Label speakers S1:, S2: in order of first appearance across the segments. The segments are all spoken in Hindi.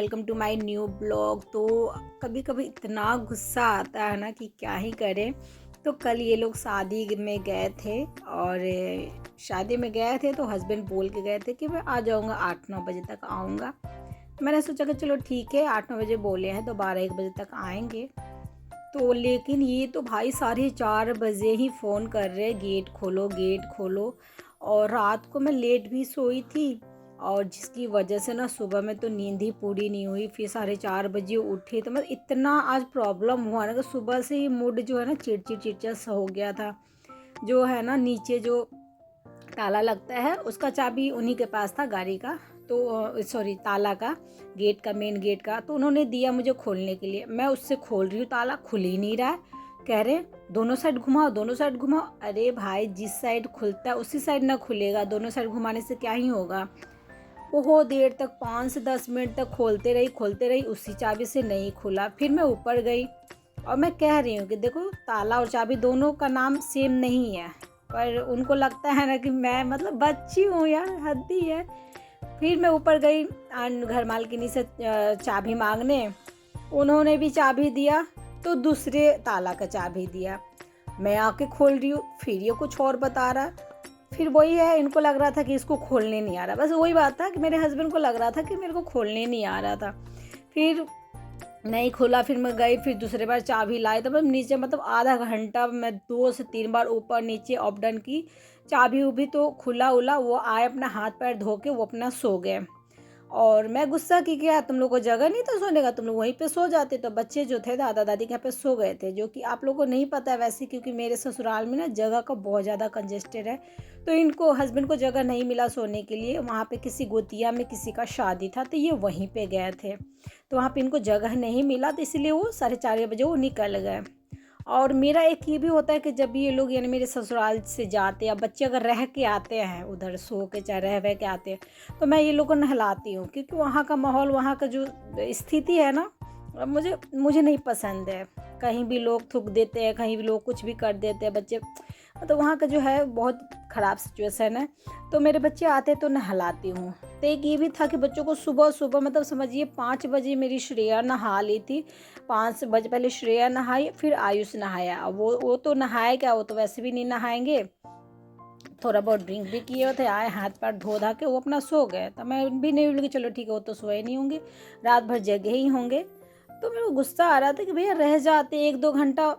S1: Welcome to my new blog. तो कभी कभी इतना गुस्सा आता है ना कि क्या ही करें। तो कल ये लोग शादी में गए थे और शादी में गए थे तो हस्बैंड बोल के गए थे कि मैं आ जाऊँगा 8-9 बजे तक आऊँगा। मैंने सोचा कि चलो ठीक है, 8-9 बजे बोले हैं तो 12-1 बजे तक आएंगे। तो लेकिन ये तो भाई 4:30 बजे ही फ़ोन कर रहे, गेट खोलो गेट खोलो। और रात को मैं लेट भी सोई थी और जिसकी वजह से ना सुबह में तो नींद ही पूरी नहीं हुई। फिर 4:30 बजे उठी तो मतलब इतना आज प्रॉब्लम हुआ ना कि सुबह से ही मूड जो है ना चिड़चिड़ चिड़चिड़ सा हो गया था। जो है ना नीचे जो ताला लगता है उसका चाबी उन्हीं के पास था गाड़ी का, तो सॉरी ताला का, गेट का, मेन गेट का। तो उन्होंने दिया मुझे खोलने के लिए। मैं उससे खोल रही हूँ, ताला खुल ही नहीं रहा है। कह रहे दोनों साइड घुमाओ, दोनों साइड घुमाओ। अरे भाई जिस साइड खुलता है उसी साइड ना खुलेगा, दोनों साइड घुमाने से क्या ही होगा। बहुत देर तक 5 से 10 मिनट तक खोलते रही, उसी चाबी से नहीं खुला। फिर मैं ऊपर गई और मैं कह रही हूँ कि देखो ताला और चाबी दोनों का नाम सेम नहीं है, पर उनको लगता है ना कि मैं मतलब बच्ची हूँ यार, हद ही है। फिर मैं ऊपर गई घर मालकिनी से चाबी मांगने। उन्होंने भी चाबी दिया तो दूसरे ताला का चाबी दिया। मैं आके खोल रही हूँ, फिर ये कुछ और बता रहा। फिर वही है, इनको लग रहा था कि इसको खोलने नहीं आ रहा। बस वही बात था कि मेरे हस्बैंड को लग रहा था कि मेरे को खोलने नहीं आ रहा था। फिर नहीं खुला। फिर मैं गई, फिर दूसरे बार चाबी लाई तो मैं नीचे मतलब आधा घंटा मैं 2 से 3 बार ऊपर नीचे अप डाउन की। चाबी उभी तो खुला उला, वो आए अपना हाथ पैर धो के वो अपना सो गए। और मैं गुस्सा की क्या, तुम लोग को जगह नहीं था सोने का, तुम लोग वहीं पे सो जाते। तो बच्चे जो थे दादा दादी के यहाँ पे सो गए थे, जो कि आप लोगों को नहीं पता है वैसे, क्योंकि मेरे ससुराल में ना जगह का बहुत ज़्यादा कंजेस्टेड है। तो इनको हस्बैंड को जगह नहीं मिला सोने के लिए। वहाँ पे किसी गोतिया में किसी का शादी था तो ये वहीं पे गए थे, तो वहाँ पे इनको जगह नहीं मिला, तो इसलिए वो 4:30 बजे वो निकल गए। और मेरा एक ये भी होता है कि जब ये लोग यानी मेरे ससुराल से जाते हैं, बच्चे अगर रह के आते हैं उधर सो के चाहे रह वह के आते हैं, तो मैं ये लोग को नहलाती हूँ, क्योंकि वहाँ का माहौल, वहाँ का जो स्थिति है ना, मुझे मुझे नहीं पसंद है। कहीं भी लोग थूक देते हैं, कहीं भी लोग कुछ भी कर देते हैं बच्चे, तो वहाँ का जो है बहुत ख़राब सिचुएशन है। तो मेरे बच्चे आते तो नहलाती हूँ। तो एक ये भी था कि बच्चों को सुबह सुबह मतलब समझिए 5 बजे मेरी श्रेया नहा ली थी। 5 बजे पहले श्रेया नहाई, फिर आयुष नहाया। अब वो तो नहाए क्या, वो तो वैसे भी नहीं नहाएंगे। थोड़ा बहुत ड्रिंक भी किए थे, आए हाथ पैर धो धा के वो अपना सो गए। तो मैं भी नहीं बोली चलो ठीक है, वो तो सोए नहीं होंगे, रात भर जगे ही होंगे। तो मेरे को गुस्सा आ रहा था कि भैया रह जाते 1-2 घंटा,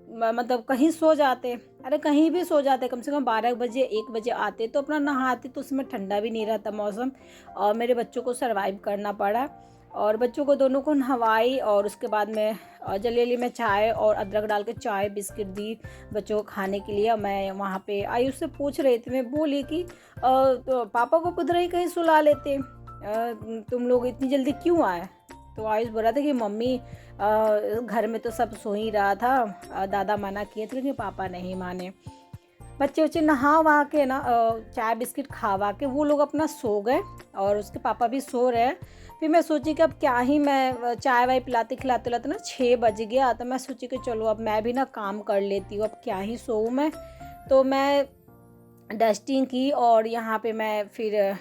S1: मतलब कहीं सो जाते। अरे कहीं भी सो जाते, कम से कम 12 बजे 1 बजे आते तो अपना नहाते, तो उसमें ठंडा भी नहीं रहता मौसम। और मेरे बच्चों को सरवाइव करना पड़ा और बच्चों को दोनों को नहवाई। और उसके बाद में जलेली में चाय और अदरक डाल के चाय बिस्किट दी बच्चों को खाने के लिए। मैं वहाँ पे आई, उससे पूछ रही थी, मैं बोली कि तो पापा को उधर ही कहीं सुला लेते, तुम लोग इतनी जल्दी क्यों आए। तो आयुष बोल रहा था कि मम्मी घर में तो सब सो ही रहा था, दादा मना किए थे लेकिन पापा नहीं माने। बच्चे उच्चे नहा वहा के ना चाय बिस्किट खावा के वो लोग अपना सो गए और उसके पापा भी सो रहे हैं। फिर मैं सोची कि अब क्या ही मैं चाय वाय पिलाते खिलाते खिलाते ना 6 बज गया। तो मैं सोची कि चलो अब मैं भी ना काम कर लेती हूँ, अब क्या ही सोऊं मैं। तो मैं डस्टिंग की और यहाँ पे मैं फिर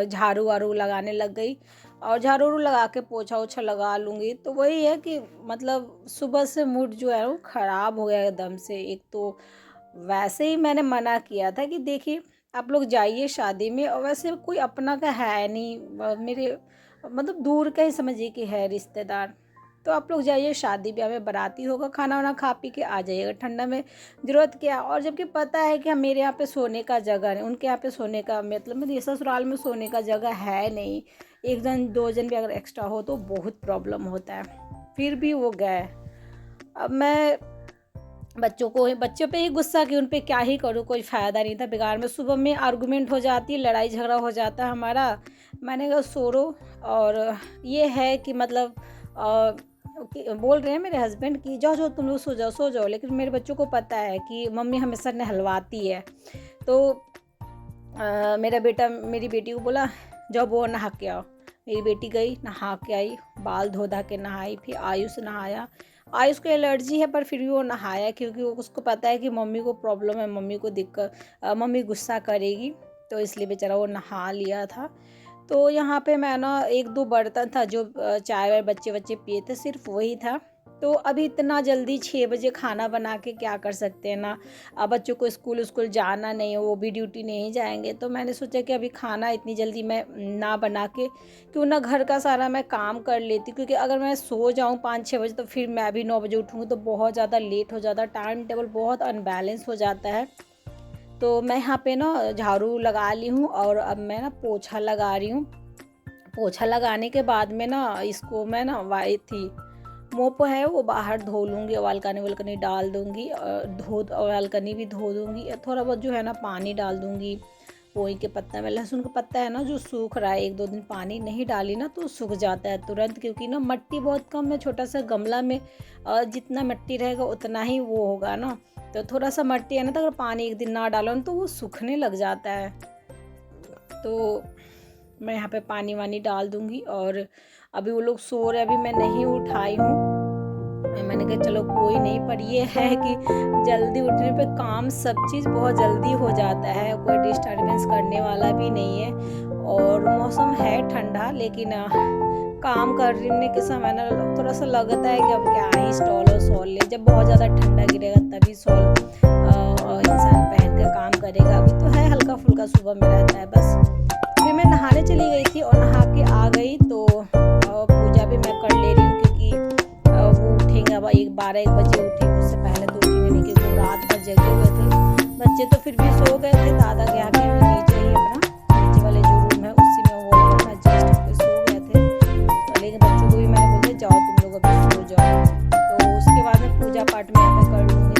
S1: झाड़ू वाड़ू लगाने लग गई। और झाड़ू वाड़ू लगा के पोछा ओछा लगा लूँगी। तो वही है कि मतलब सुबह से मूड जो है वो ख़राब हो गया एकदम से। एक तो वैसे ही मैंने मना किया था कि देखिए आप लोग जाइए शादी में, और वैसे कोई अपना का है नहीं, मेरे मतलब दूर का ही समझिए कि है रिश्तेदार। तो आप लोग जाइए, शादी ब्याह में बाराती होगा, खाना वाना खा पी के आ जाइएगा, ठंडा में ज़रूरत क्या। और जबकि पता है कि हम मेरे यहाँ पे सोने का जगह नहीं, उनके यहाँ पे सोने का मतलब मेरे ससुराल में सोने का जगह है नहीं। 1 जन 2 जन भी अगर एक्स्ट्रा हो तो बहुत प्रॉब्लम होता है। फिर भी वो गए। अब मैं बच्चों पे ही गुस्सा कि उन पे क्या ही करूँ, कोई फ़ायदा नहीं था बेकार में। सुबह में आर्गुमेंट हो जाती है, लड़ाई झगड़ा हो जाता है हमारा। मैंने कहा सो और ये है कि मतलब बोल रहे हैं मेरे हस्बैंड कि जाओ जाओ तुम लोग सो जाओ, लेकिन मेरे बच्चों को पता है कि मम्मी हमेशा नहलवाती है। तो मेरा बेटा मेरी बेटी को बोला जाओ वो नहा के आओ। मेरी बेटी गई नहा के आई, बाल धो धा के नहाई। फिर आयुष नहाया। आयुष को एलर्जी है पर फिर भी वो नहाया, क्योंकि वो उसको पता है कि मम्मी को प्रॉब्लम है, मम्मी को दिक्कत, मम्मी गुस्सा करेगी, तो इसलिए बेचारा वो नहा लिया था। तो यहाँ पे मैं ना 1-2 बर्तन था जो चाय वाय बच्चे पिए थे, सिर्फ़ वही था। तो अभी इतना जल्दी 6 बजे खाना बना के क्या कर सकते हैं ना। अब बच्चों को स्कूल जाना नहीं है, वो भी ड्यूटी नहीं जाएँगे, तो मैंने सोचा कि अभी खाना इतनी जल्दी मैं ना बना के क्यों ना घर का सारा मैं काम कर लेती, क्योंकि अगर मैं सो जाऊँ 5-6 बजे तो फिर मैं भी 9 बजे उठूँगी तो बहुत ज़्यादा लेट हो जाता है, टाइम टेबल बहुत अनबैलेंस हो जाता है। तो मैं यहाँ पे ना झाड़ू लगा ली हूँ और अब मैं ना पोछा लगा रही हूँ। पोछा लगाने के बाद में ना इसको मैं ना वाई थी मोप है वो बाहर धो लूँगी, बालकनी वालकनी डाल दूँगी, धो बालकनी भी धो दूँगी। थोड़ा बहुत जो है ना पानी डाल दूँगी। पोई के पत्ता में लहसुन का पत्ता है ना जो सूख रहा है, 1-2 दिन पानी नहीं डाली ना तो सूख जाता है तुरंत, क्योंकि ना मिट्टी बहुत कम है, छोटा सा गमला में जितना मिट्टी रहेगा उतना ही वो होगा ना। तो थोड़ा सा मिट्टी है ना, तो अगर पानी एक दिन ना डालो ना तो वो सूखने लग जाता है। तो मैं यहाँ पे पानी वानी डाल दूँगी और अभी वो लोग सो रहे हैं, अभी मैं नहीं उठाई हूँ। मैंने कहा चलो कोई नहीं, पर ये है कि जल्दी उठने पे काम सब चीज़ बहुत जल्दी हो जाता है, कोई डिस्टर्बेंस करने वाला भी नहीं है। और मौसम है ठंडा, लेकिन काम करने के समय ना थोड़ा-सा लगता है कि अब क्या ही स्टॉल और शॉल ले, जब बहुत ज़्यादा ठंडा गिरेगा तभी शॉल इंसान पहन कर काम करेगा। अभी तो है हल्का-फुल्का सुबह में रहता है बस। फिर मैं नहाने चली गई थी और नहा के आ गई तो पूजा भी मैं कर ले रही हूँ, क्योंकि वो उठेंगे अब 12-1 बजे उठेंगे, उससे पहले तो उठेंगे नहीं, क्योंकि वो रात भर जगे हुए थे। बच्चे तो फिर भी सो गए थे, दादा के आके नीचे ही अपना नीचे वाले जो रूम है उसी में वो अपना एडजस्ट होके सो गए थे। तो लेकिन बच्चों को भी मैंने बोला जाओ तुम लोग अभी सो जाओ, तो उसके बाद में पूजा पाठ मैं यहाँ पे कर लूँगी।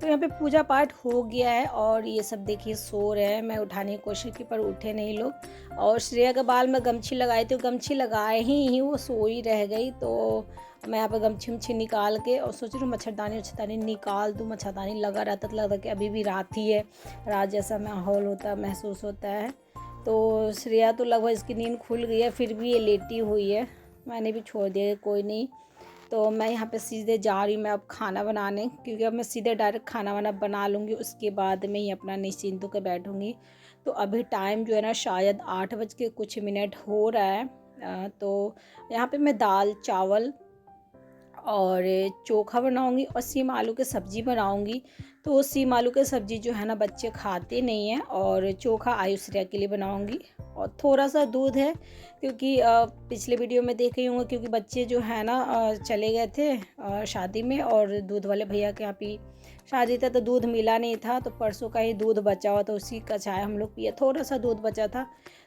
S1: तो यहाँ पे पूजा पाठ हो गया है और ये सब देखिए सो रहे हैं। मैं उठाने की कोशिश की पर उठे नहीं लोग। और श्रेया के बाल में गमछी लगाई थी, गमछी लगाए ही वो सोई रह गई। तो मैं यहाँ पे गमछी उमछी निकाल के और सोच रही हूँ मच्छरदानी निकाल दूँ। मच्छरदानी लगा रहता, तो लगता कि अभी भी रात ही है, रात जैसा माहौल होता महसूस होता है। तो श्रेया तो लगभग इसकी नींद खुल गई है, फिर भी ये लेटी हुई है। मैंने भी छोड़ दिया, कोई नहीं। तो मैं यहाँ पे सीधे जा रही हूँ मैं अब खाना बनाने, क्योंकि अब मैं सीधे डायरेक्ट खाना वाना बना लूँगी, उसके बाद में ही अपना निश्चिंत होकर बैठूँगी। तो अभी टाइम जो है ना शायद 8 बज के कुछ मिनट हो रहा है। तो यहाँ पे मैं दाल चावल और चोखा बनाऊँगी और सीम आलू की सब्ज़ी बनाऊँगी। तो सीम आलू की सब्ज़ी जो है ना बच्चे खाते नहीं हैं, और चोखा आयुश्रिया के लिए बनाऊँगी। और थोड़ा-सा दूध है, क्योंकि पिछले वीडियो में देखे ही होंगे, क्योंकि बच्चे जो है ना चले गए थे शादी में, और दूध वाले भैया के यहाँ पे शादी था तो दूध मिला नहीं था, तो परसों का ही दूध बचा हुआ, तो उसी का चाय हम लोग पिए। थोड़ा-सा दूध बचा था,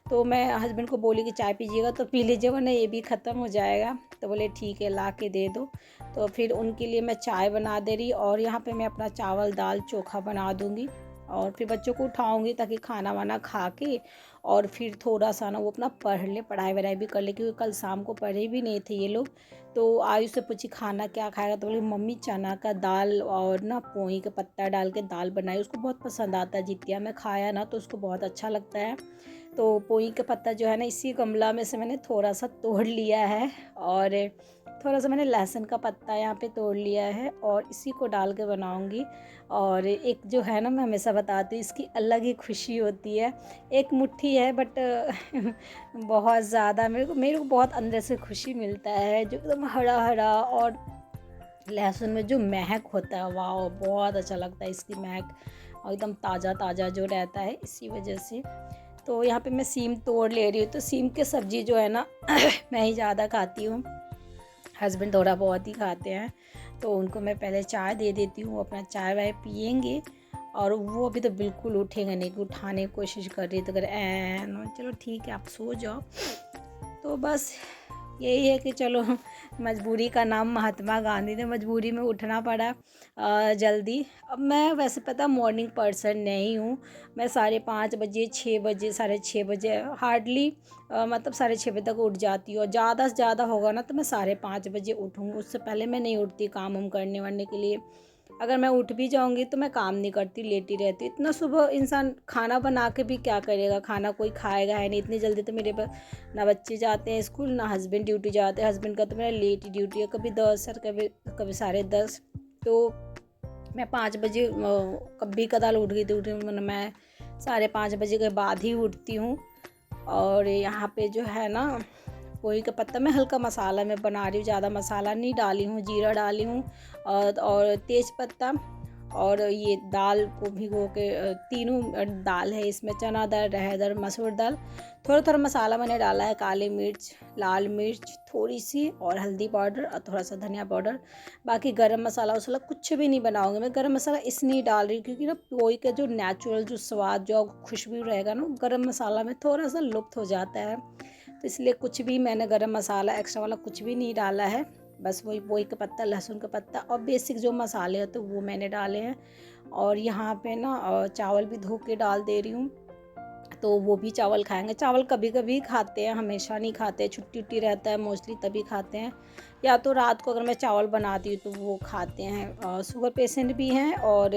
S1: तो मैं हस्बैंड को बोली कि चाय पीजिएगा तो पी लीजिए, वरना ये भी ख़त्म हो जाएगा। तो बोले ठीक है ला के दे दो। तो फिर उनके लिए मैं चाय बना दे रही, और यहाँ पे मैं अपना चावल दाल चोखा बना दूँगी। और फिर बच्चों को उठाऊँगी ताकि खाना वाना खा के और फिर थोड़ा-सा ना वो अपना पढ़ ले, पढ़ाई-वढ़ाई भी कर ले, क्योंकि कल शाम को पढ़े भी नहीं थे ये लोग। तो आयुष से पूछी खाना क्या खाएगा, तो बोली मम्मी चना का दाल और ना पोई का पत्ता डाल के दाल बनाई, उसको बहुत पसंद आता है। जितिया में खाया ना तो उसको बहुत अच्छा लगता है। तो पोई का पत्ता जो है ना इसी गमला में से मैंने थोड़ा-सा तोड़ लिया है, और थोड़ा-सा मैंने लहसुन का पत्ता यहाँ पे तोड़ लिया है और इसी को डाल के बनाऊँगी। और एक जो है ना मैं हमेशा बताती हूँ, इसकी अलग ही खुशी होती है। एक मुट्ठी है बट बहुत ज़्यादा मेरे को बहुत अंदर से खुशी मिलता है, जो एकदम हरा-हरा, और लहसुन में जो महक होता है वाह! बहुत अच्छा लगता है इसकी महक, और एकदम ताज़ा-ताज़ा जो रहता है, इसी वजह से। तो यहाँ पे मैं सीम तोड़ ले रही हूँ। तो सीम की सब्ज़ी जो है ना मैं ही ज़्यादा खाती हूँ, हस्बैंड थोड़ा बहुत ही खाते हैं। तो उनको मैं पहले चाय दे देती हूँ, अपना चाय वाय पिएंगे और वो अभी तो बिल्कुल उठेंगे नहीं, कि उठाने की कोशिश कर रही है तो चलो ठीक है आप सो जाओ। तो बस यही है कि चलो मजबूरी का नाम महात्मा गांधी ने, मजबूरी में उठना पड़ा जल्दी। अब मैं वैसे पता मॉर्निंग पर्सन नहीं हूँ। मैं 5:30 बजे 6 बजे 6:30 बजे हार्डली मतलब 6:30 बजे तक उठ जाती हूँ। और ज़्यादा से ज़्यादा होगा ना तो मैं 5:30 बजे उठूँगी, उससे पहले मैं नहीं उठती काम वाम करने वरने के लिए। अगर मैं उठ भी जाऊंगी तो मैं काम नहीं करती, लेटी रहती। इतना सुबह इंसान खाना बना के भी क्या करेगा, खाना कोई खाएगा है नहीं इतनी जल्दी। तो मेरे ना बच्चे जाते हैं स्कूल, ना हस्बैंड ड्यूटी जाते हैं। हस्बैंड का तो मेरा लेट ही ड्यूटी है, कभी 10 और कभी कभी 10:30। तो मैं 5 बजे कभी कदाल उठ गई तो मैं 5:30 बजे के बाद ही उठती हूँ। और यहाँ पे जो है ना पोही का पत्ता मैं हल्का मसाला में बना रही हूँ, ज़्यादा मसाला नहीं डाली हूँ। जीरा डाली हूँ और तेज पत्ता, और ये दाल को भिगो के तीनों दाल है इसमें, चना दाल, अरहर दाल, मसूर दाल। थोड़ा थोड़ा मसाला मैंने डाला है, काली मिर्च, लाल मिर्च थोड़ी सी, और हल्दी पाउडर और थोड़ा सा धनिया पाउडर। बाकी गरम मसाला वसाला कुछ भी नहीं बनाऊंगी मैं। गरम मसाला इसलिए डाल रही हूँ क्योंकि ना पोई का जो नेचुरल जो स्वाद जो खुशबू रहेगा ना, गरम मसाला में थोड़ा सा लुप्त हो जाता है। तो इसलिए कुछ भी मैंने गरम मसाला एक्स्ट्रा वाला कुछ भी नहीं डाला है। बस वही पोई का पत्ता, लहसुन का पत्ता और बेसिक जो मसाले होते हैं वो मैंने डाले हैं। और यहाँ पे ना चावल भी धो के डाल दे रही हूँ, तो वो भी चावल खाएंगे। चावल कभी कभी खाते हैं, हमेशा नहीं खाते। छुट्टी उट्टी रहता है मोस्टली तभी खाते हैं, या तो रात को अगर मैं चावल बनाती हूँ तो वो खाते हैं। शुगर पेशेंट भी हैं, और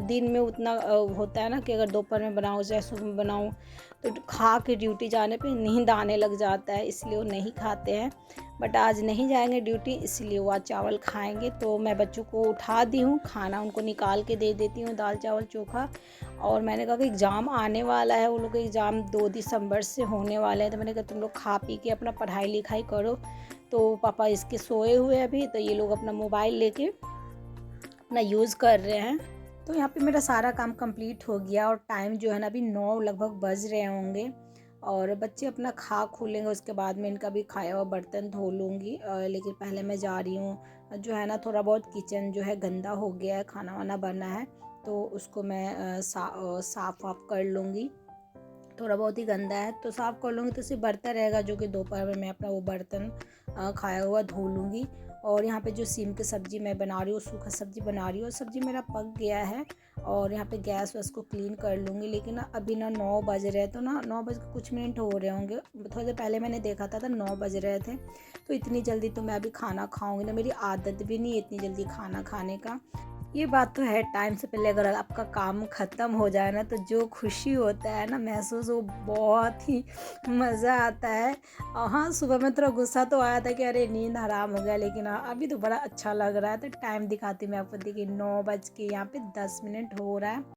S1: दिन में उतना होता है ना कि अगर दोपहर में बनाऊँ चाहे सुबह में बनाऊँ तो खा के ड्यूटी जाने पे नींद आने लग जाता है, इसलिए वो नहीं खाते हैं। बट आज नहीं जाएंगे ड्यूटी, इसलिए वो आज चावल खाएंगे। तो मैं बच्चों को उठा दी हूँ, खाना उनको निकाल के दे देती हूँ, दाल चावल चोखा। और मैंने कहा कि एग्ज़ाम आने वाला है, वो लोग का एग्ज़ाम 2 दिसंबर से होने वाले हैं। तो मैंने कहा तुम लोग खा पी के अपना पढ़ाई लिखाई करो। तो पापा इसके सोए हुए अभी, तो ये लोग अपना मोबाइल लेके अपना यूज़ कर रहे हैं। तो यहाँ पे मेरा सारा काम कंप्लीट हो गया, और टाइम जो है ना अभी 9 लगभग बज रहे होंगे। और बच्चे अपना खा खू लेंगे, उसके बाद में इनका भी खाया हुआ बर्तन धो लूँगी। लेकिन पहले मैं जा रही हूँ, जो है ना थोड़ा बहुत किचन जो है गंदा हो गया है, खाना वाना बना है तो उसको मैं साफ़ वाफ कर लूँगी। थोड़ा बहुत ही गंदा है तो साफ़ कर लूँगी, तो सिर्फ बर्तन रहेगा जो कि दोपहर में मैं अपना वो बर्तन खाया हुआ धो लूँगी। और यहाँ पे जो सीम की सब्ज़ी मैं बना रही हूँ, सूखा सब्ज़ी बना रही हूँ, सब्ज़ी मेरा पक गया है। और यहाँ पे गैस वैस को क्लीन कर लूँगी। लेकिन ना अभी ना 9 बज रहे, तो ना 9 बज के कुछ मिनट हो रहे होंगे। थोड़ी देर पहले मैंने देखा था 9 बज रहे थे। तो इतनी जल्दी तो मैं अभी खाना खाऊँगी ना, मेरी आदत भी नहीं है इतनी जल्दी खाना खाने का। ये बात तो है, टाइम से पहले अगर आपका काम ख़त्म हो जाए ना तो जो खुशी होता है ना महसूस, वो बहुत ही मज़ा आता है। और हाँ, सुबह में थोड़ा गुस्सा तो आया था कि अरे नींद हराम हो गया, लेकिन हाँ अभी तो बड़ा अच्छा लग रहा है। तो टाइम दिखाती मैं आपको, देखिए 9 बज के यहाँ पे 10 मिनट हो रहा है।